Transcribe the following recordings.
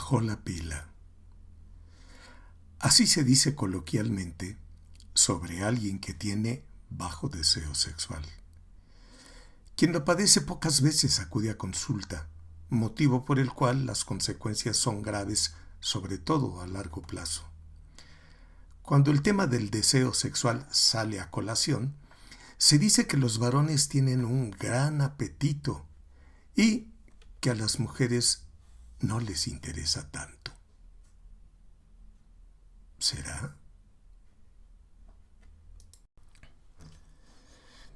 bajó la pila. Así se dice coloquialmente sobre alguien que tiene bajo deseo sexual. Quien lo padece pocas veces acude a consulta, motivo por el cual las consecuencias son graves, sobre todo a largo plazo. Cuando el tema del deseo sexual sale a colación, se dice que los varones tienen un gran apetito y que a las mujeres no les interesa tanto. ¿Será?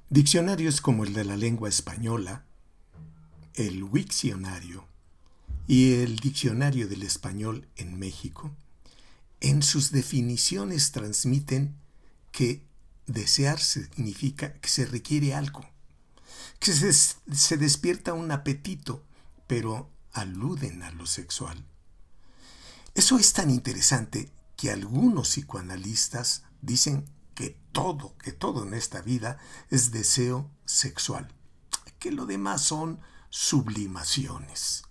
Diccionarios como el de la lengua española, el Wikcionario y el Diccionario del Español en México, en sus definiciones transmiten que desear significa que se requiere algo, que se despierta un apetito, pero aluden a lo sexual. Eso es tan interesante que algunos psicoanalistas dicen que todo en esta vida es deseo sexual, que lo demás son sublimaciones.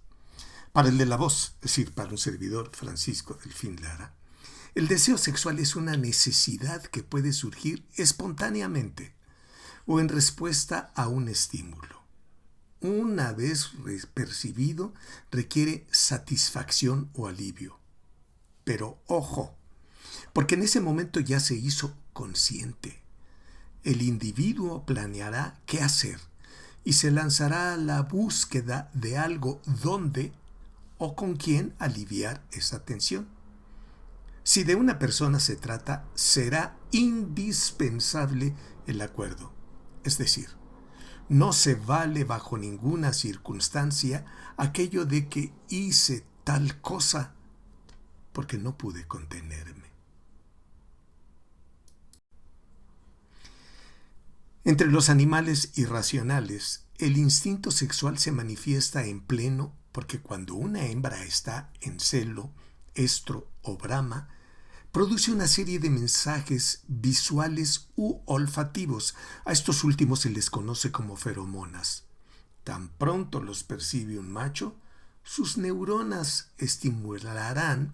Para el de la voz, es decir, para un servidor Francisco Delfín Lara, el deseo sexual es una necesidad que puede surgir espontáneamente o en respuesta a un estímulo. Una vez percibido, requiere satisfacción o alivio. Pero ojo, porque en ese momento ya se hizo consciente. El individuo planeará qué hacer y se lanzará a la búsqueda de algo donde o con quién aliviar esa tensión. Si de una persona se trata, será indispensable el acuerdo. Es decir, no se vale bajo ninguna circunstancia aquello de que hice tal cosa porque no pude contenerme. Entre los animales irracionales, el instinto sexual se manifiesta en pleno porque cuando una hembra está en celo, estro o brama, produce una serie de mensajes visuales u olfativos. A estos últimos se les conoce como feromonas. Tan pronto los percibe un macho, sus neuronas estimularán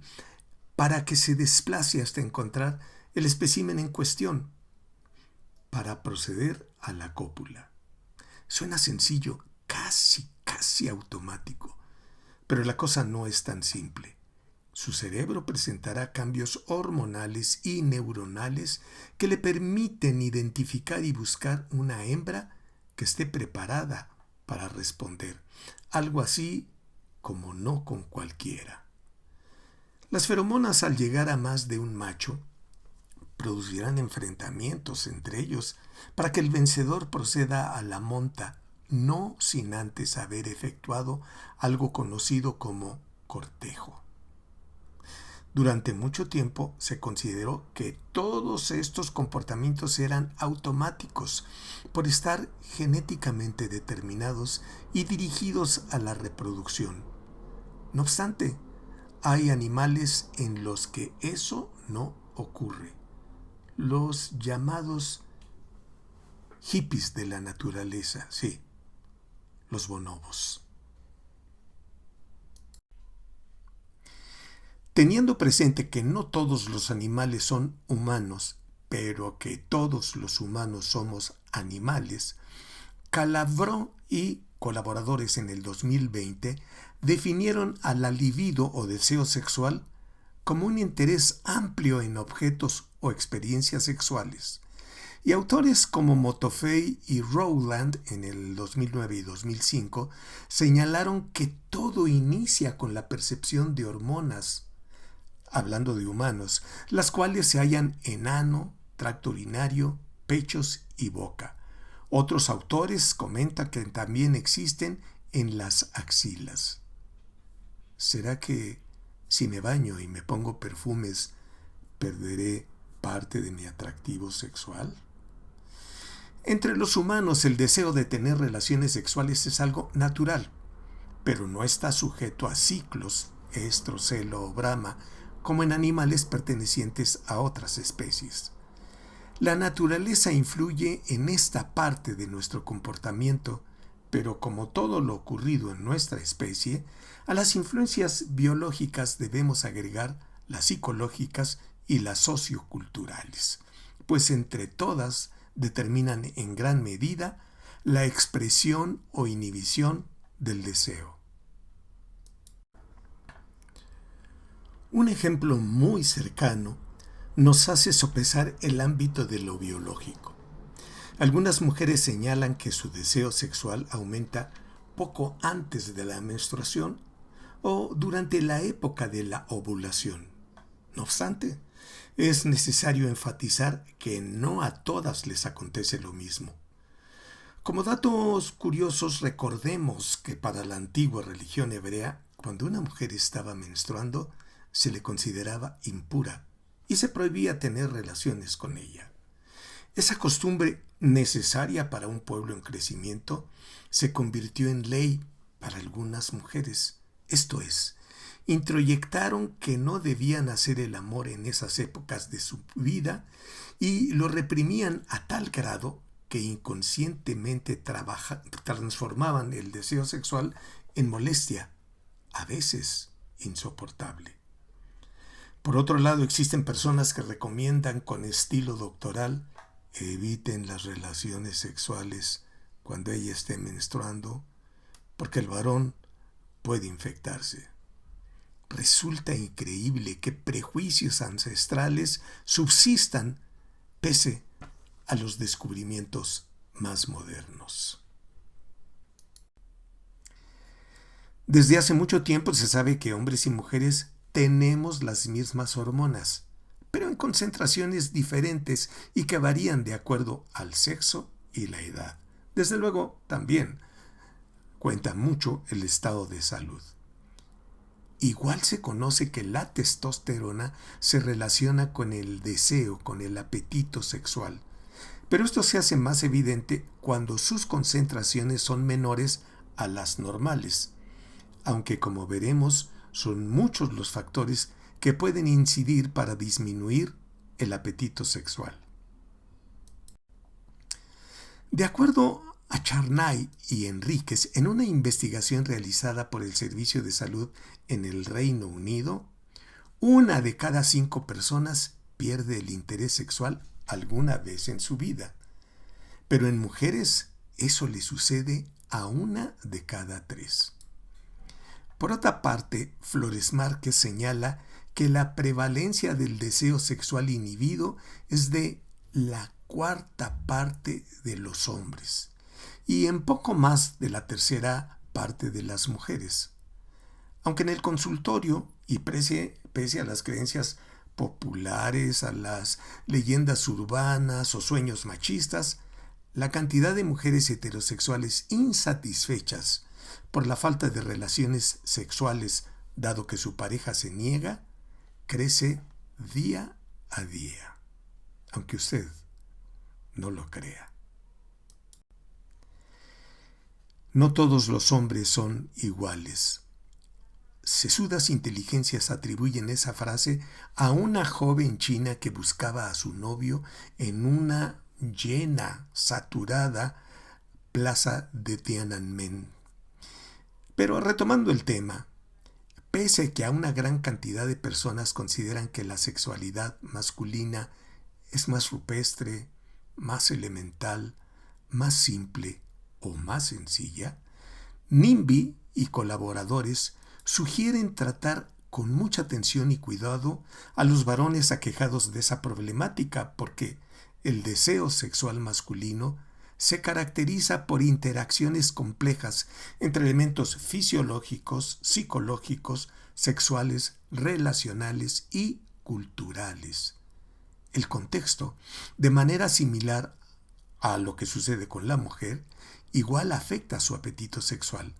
para que se desplace hasta encontrar el espécimen en cuestión, para proceder a la cópula. Suena sencillo, casi automático, pero la cosa no es tan simple. Su cerebro presentará cambios hormonales y neuronales que le permiten identificar y buscar una hembra que esté preparada para responder. Algo así como no con cualquiera. Las feromonas, al llegar a más de un macho, producirán enfrentamientos entre ellos para que el vencedor proceda a la monta, no sin antes haber efectuado algo conocido como cortejo. Durante mucho tiempo se consideró que todos estos comportamientos eran automáticos por estar genéticamente determinados y dirigidos a la reproducción. No obstante, hay animales en los que eso no ocurre. Los llamados hippies de la naturaleza, sí, los bonobos. Teniendo presente que no todos los animales son humanos, pero que todos los humanos somos animales, Calabró y colaboradores en el 2020 definieron a la libido o deseo sexual como un interés amplio en objetos o experiencias sexuales. Y autores como Motoffei y Rowland en el 2009 y 2005 señalaron que todo inicia con la percepción de hormonas, hablando de humanos, las cuales se hallan en ano, tracto urinario, pechos y boca. Otros autores comentan que también existen en las axilas. ¿Será que si me baño y me pongo perfumes, perderé parte de mi atractivo sexual? Entre los humanos, el deseo de tener relaciones sexuales es algo natural, pero no está sujeto a ciclos, estro, celo o brama, como en animales pertenecientes a otras especies. La naturaleza influye en esta parte de nuestro comportamiento Pero como todo lo ocurrido en nuestra especie, a las influencias biológicas debemos agregar las psicológicas y las socioculturales, pues entre todas determinan en gran medida la expresión o inhibición del deseo. Un ejemplo muy cercano nos hace sopesar el ámbito de lo biológico. Algunas mujeres señalan que su deseo sexual aumenta poco antes de la menstruación o durante la época de la ovulación. No obstante, es necesario enfatizar que no a todas les acontece lo mismo. Como datos curiosos, recordemos que para la antigua religión hebrea, cuando una mujer estaba menstruando, se le consideraba impura y se prohibía tener relaciones con ella. Esa costumbre necesaria para un pueblo en crecimiento se convirtió en ley para algunas mujeres. Esto es, introyectaron que no debían hacer el amor en esas épocas de su vida y lo reprimían a tal grado que inconscientemente transformaban el deseo sexual en molestia, a veces insoportable. Por otro lado, existen personas que recomiendan con estilo doctoral: eviten las relaciones sexuales cuando ella esté menstruando, porque el varón puede infectarse. Resulta increíble que prejuicios ancestrales subsistan pese a los descubrimientos más modernos. Desde hace mucho tiempo se sabe que hombres y mujeres tenemos las mismas hormonas, pero en concentraciones diferentes y que varían de acuerdo al sexo y la edad. Desde luego, también cuenta mucho el estado de salud. Igual se conoce que la testosterona se relaciona con el deseo, con el apetito sexual, pero esto se hace más evidente cuando sus concentraciones son menores a las normales, aunque como veremos, son muchos los factores que pueden incidir para disminuir el apetito sexual. De acuerdo a Charnay y Enríquez, en una investigación realizada por el Servicio de Salud en el Reino Unido, 1 de cada 5 personas pierde el interés sexual alguna vez en su vida. Pero en mujeres eso le sucede a 1 de cada 3. Por otra parte, Flores Márquez señala que la prevalencia del deseo sexual inhibido es de la 1/4 parte de los hombres y en poco más de la 1/3 parte de las mujeres. Aunque en el consultorio, y pese a las creencias populares, a las leyendas urbanas o sueños machistas, la cantidad de mujeres heterosexuales insatisfechas por la falta de relaciones sexuales, dado que su pareja se niega, crece día a día, aunque usted no lo crea. No todos los hombres son iguales. Sesudas inteligencias atribuyen esa frase a una joven china que buscaba a su novio en una llena, saturada plaza de Tiananmen. Pero retomando el tema, pese a que a una gran cantidad de personas consideran que la sexualidad masculina es más rupestre, más elemental, más simple o más sencilla, NIMBY y colaboradores sugieren tratar con mucha atención y cuidado a los varones aquejados de esa problemática, porque el deseo sexual masculino se caracteriza por interacciones complejas entre elementos fisiológicos, psicológicos, sexuales, relacionales y culturales. El contexto, de manera similar a lo que sucede con la mujer, igual afecta su apetito sexual.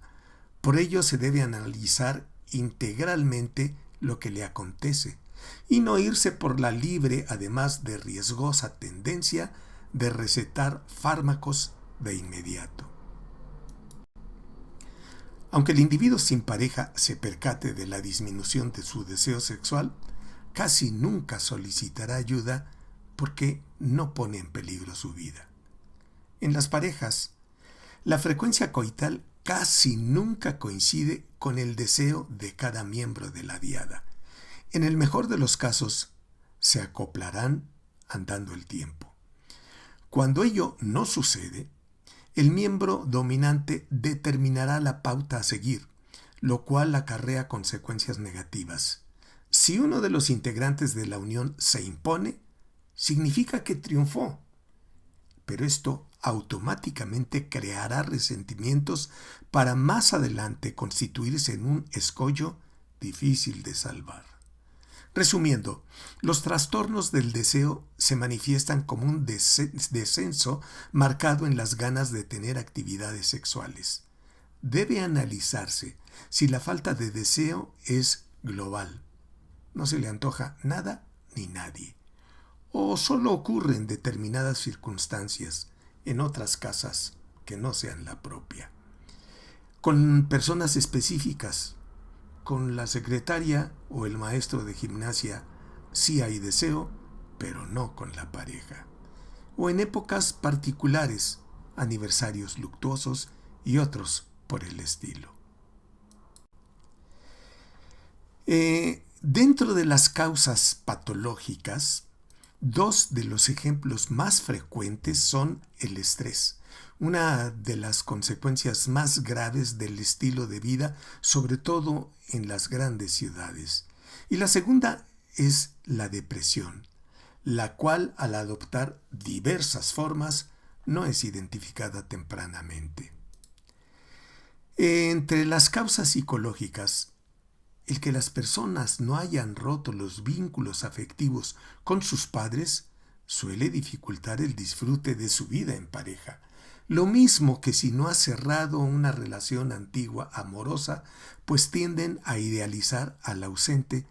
Por ello se debe analizar integralmente lo que le acontece y no irse por la libre, además de riesgosa tendencia de recetar fármacos de inmediato. Aunque el individuo sin pareja se percate de la disminución de su deseo sexual, casi nunca solicitará ayuda porque no pone en peligro su vida. En las parejas, La frecuencia coital casi nunca coincide con el deseo de cada miembro de la diada. En el mejor de los casos, se acoplarán andando el tiempo. Cuando ello no sucede, el miembro dominante determinará la pauta a seguir, lo cual acarrea consecuencias negativas. Si uno de los integrantes de la unión se impone, significa que triunfó, pero esto automáticamente creará resentimientos para más adelante constituirse en un escollo difícil de salvar. Resumiendo, los trastornos del deseo se manifiestan como un descenso marcado en las ganas de tener actividades sexuales. Debe analizarse si la falta de deseo es global. No se le antoja nada ni nadie. O solo ocurre en determinadas circunstancias, en otras casas que no sean la propia. Con personas específicas, con la secretaria o el maestro de gimnasia, sí hay deseo, pero no con la pareja. O en épocas particulares, aniversarios luctuosos y otros por el estilo. Dentro de las causas patológicas, dos de los ejemplos más frecuentes son el estrés, una de las consecuencias más graves del estilo de vida, sobre todo en las grandes ciudades. Y la segunda es la depresión, la cual al adoptar diversas formas no es identificada tempranamente. Entre las causas psicológicas, el que las personas no hayan roto los vínculos afectivos con sus padres suele dificultar el disfrute de su vida en pareja. Lo mismo que si no ha cerrado una relación antigua amorosa, pues tienden a idealizar al ausente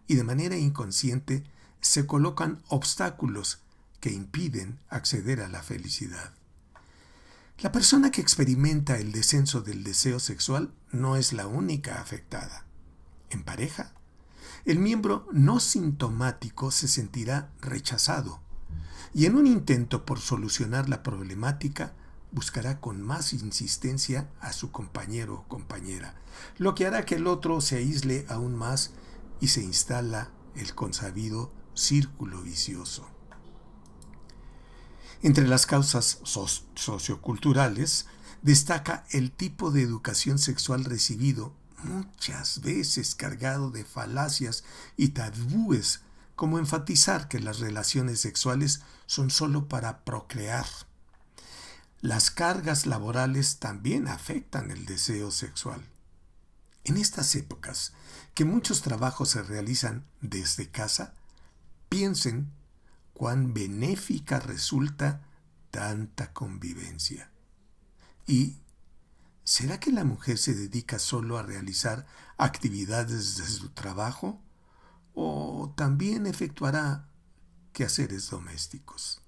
y de manera inconsciente se colocan obstáculos que impiden acceder a la felicidad. La persona que experimenta el descenso del deseo sexual no es la única afectada. En pareja, el miembro no sintomático se sentirá rechazado y en un intento por solucionar la problemática buscará con más insistencia a su compañero o compañera, lo que hará que el otro se aísle aún más y se instala el consabido círculo vicioso. Entre las causas socioculturales destaca el tipo de educación sexual recibido, muchas veces cargado de falacias y tabúes, como enfatizar que las relaciones sexuales son solo para procrear. Las cargas laborales también afectan el deseo sexual. En estas épocas, que muchos trabajos se realizan desde casa, piensen cuán benéfica resulta tanta convivencia. Y ¿será que la mujer se dedica solo a realizar actividades de su trabajo? ¿O también efectuará quehaceres domésticos?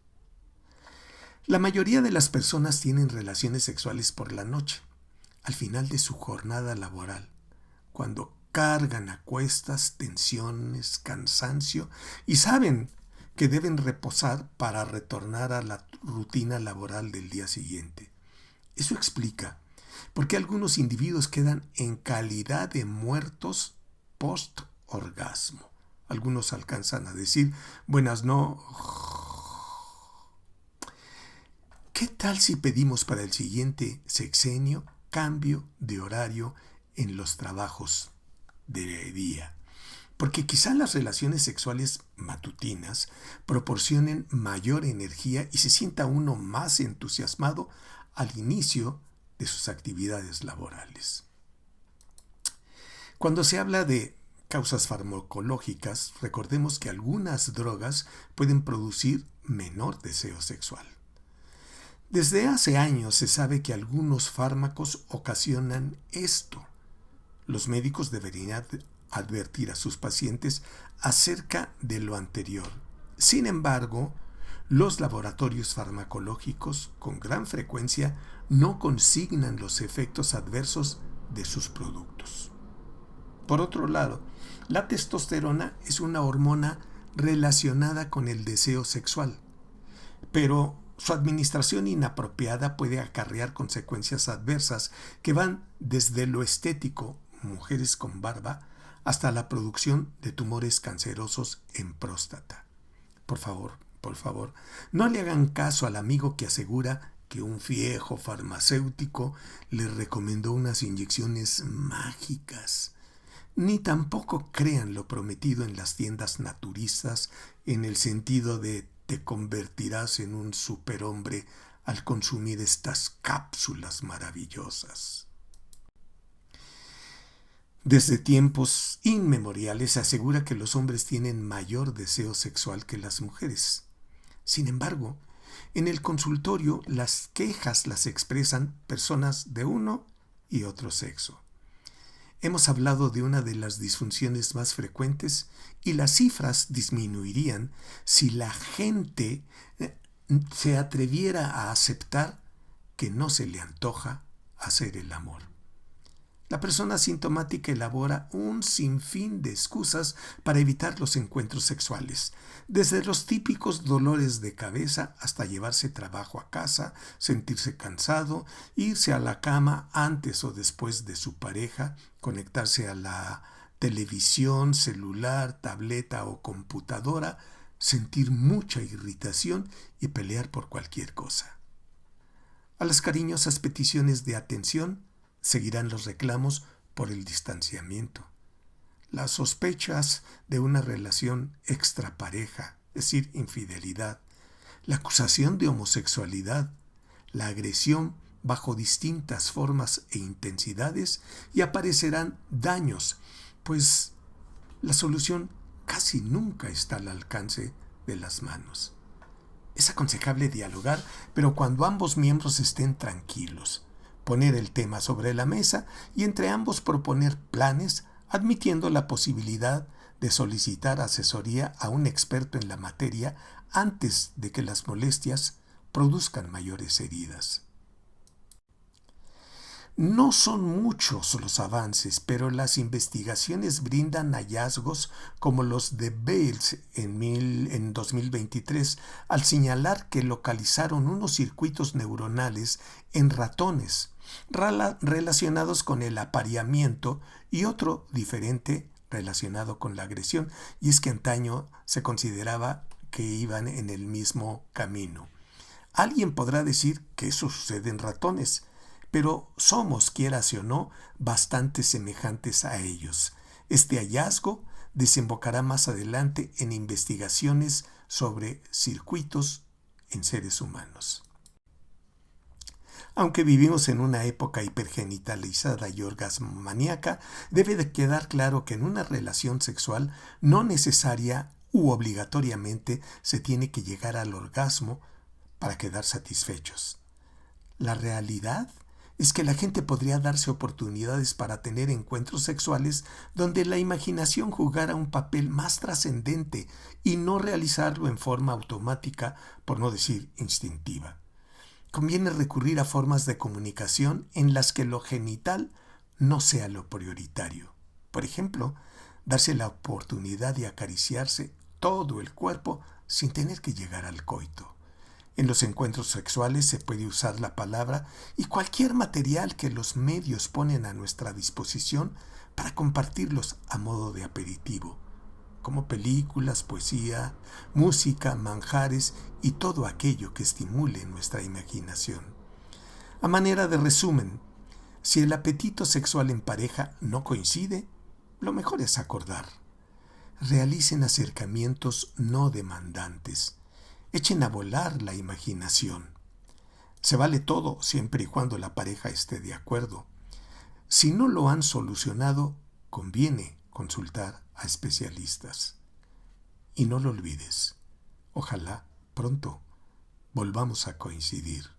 La mayoría de las personas tienen relaciones sexuales por la noche, al final de su jornada laboral, cuando cargan a cuestas tensiones, cansancio y saben que deben reposar para retornar a la rutina laboral del día siguiente. Eso explica por qué algunos individuos quedan en calidad de muertos post-orgasmo. Algunos alcanzan a decir, buenas no. ¿Qué tal si pedimos para el siguiente sexenio cambio de horario en los trabajos de día? Porque quizá las relaciones sexuales matutinas proporcionen mayor energía y se sienta uno más entusiasmado al inicio de sus actividades laborales. Cuando se habla de causas farmacológicas, recordemos que algunas drogas pueden producir menor deseo sexual. Desde hace años se sabe que algunos fármacos ocasionan esto. Los médicos deberían advertir a sus pacientes acerca de lo anterior. Sin embargo, los laboratorios farmacológicos con gran frecuencia no consignan los efectos adversos de sus productos. Por otro lado, la testosterona es una hormona relacionada con el deseo sexual, pero Su administración inapropiada puede acarrear consecuencias adversas que van desde lo estético, mujeres con barba, hasta la producción de tumores cancerosos en próstata. Por favor, no le hagan caso al amigo que asegura que un viejo farmacéutico le recomendó unas inyecciones mágicas. Ni tampoco crean lo prometido en las tiendas naturistas en el sentido de te convertirás en un superhombre al consumir estas cápsulas maravillosas. Desde tiempos inmemoriales se asegura que los hombres tienen mayor deseo sexual que las mujeres. Sin embargo, en el consultorio las quejas las expresan personas de uno y otro sexo. Hemos hablado de una de las disfunciones más frecuentes y las cifras disminuirían si la gente se atreviera a aceptar que no se le antoja hacer el amor. La persona sintomática elabora un sinfín de excusas para evitar los encuentros sexuales, desde los típicos dolores de cabeza hasta llevarse trabajo a casa, sentirse cansado, irse a la cama antes o después de su pareja, conectarse a la televisión, celular, tableta o computadora, sentir mucha irritación y pelear por cualquier cosa. A las cariñosas peticiones de atención seguirán los reclamos por el distanciamiento, las sospechas de una relación extrapareja, es decir, infidelidad, la acusación de homosexualidad, la agresión bajo distintas formas e intensidades, y aparecerán daños, pues la solución casi nunca está al alcance de las manos. Es aconsejable dialogar, pero cuando ambos miembros estén tranquilos, poner el tema sobre la mesa y entre ambos proponer planes, admitiendo la posibilidad de solicitar asesoría a un experto en la materia antes de que las molestias produzcan mayores heridas. No son muchos los avances, pero las investigaciones brindan hallazgos como los de Bales en 2023, al señalar que localizaron unos circuitos neuronales en ratones relacionados con el apareamiento y otro diferente relacionado con la agresión, y es que antaño se consideraba que iban en el mismo camino. Alguien podrá decir que eso sucede en ratones, pero somos, quieras o no, bastante semejantes a ellos. Este hallazgo desembocará más adelante en investigaciones sobre circuitos en seres humanos. Aunque vivimos en una época hipergenitalizada y orgasmomaníaca, debe de quedar claro que en una relación sexual no necesaria u obligatoriamente se tiene que llegar al orgasmo para quedar satisfechos. La realidad es que la gente podría darse oportunidades para tener encuentros sexuales donde la imaginación jugara un papel más trascendente y no realizarlo en forma automática, por no decir instintiva. Conviene recurrir a formas de comunicación en las que lo genital no sea lo prioritario. Por ejemplo, darse la oportunidad de acariciarse todo el cuerpo sin tener que llegar al coito. En los encuentros sexuales se puede usar la palabra y cualquier material que los medios ponen a nuestra disposición para compartirlos a modo de aperitivo, como películas, poesía, música, manjares y todo aquello que estimule nuestra imaginación. A manera de resumen, si el apetito sexual en pareja no coincide, lo mejor es acordar. Realicen acercamientos no demandantes. Echen a volar la imaginación. Se vale todo siempre y cuando la pareja esté de acuerdo. Si no lo han solucionado, conviene consultar a especialistas. Y no lo olvides. Ojalá pronto volvamos a coincidir.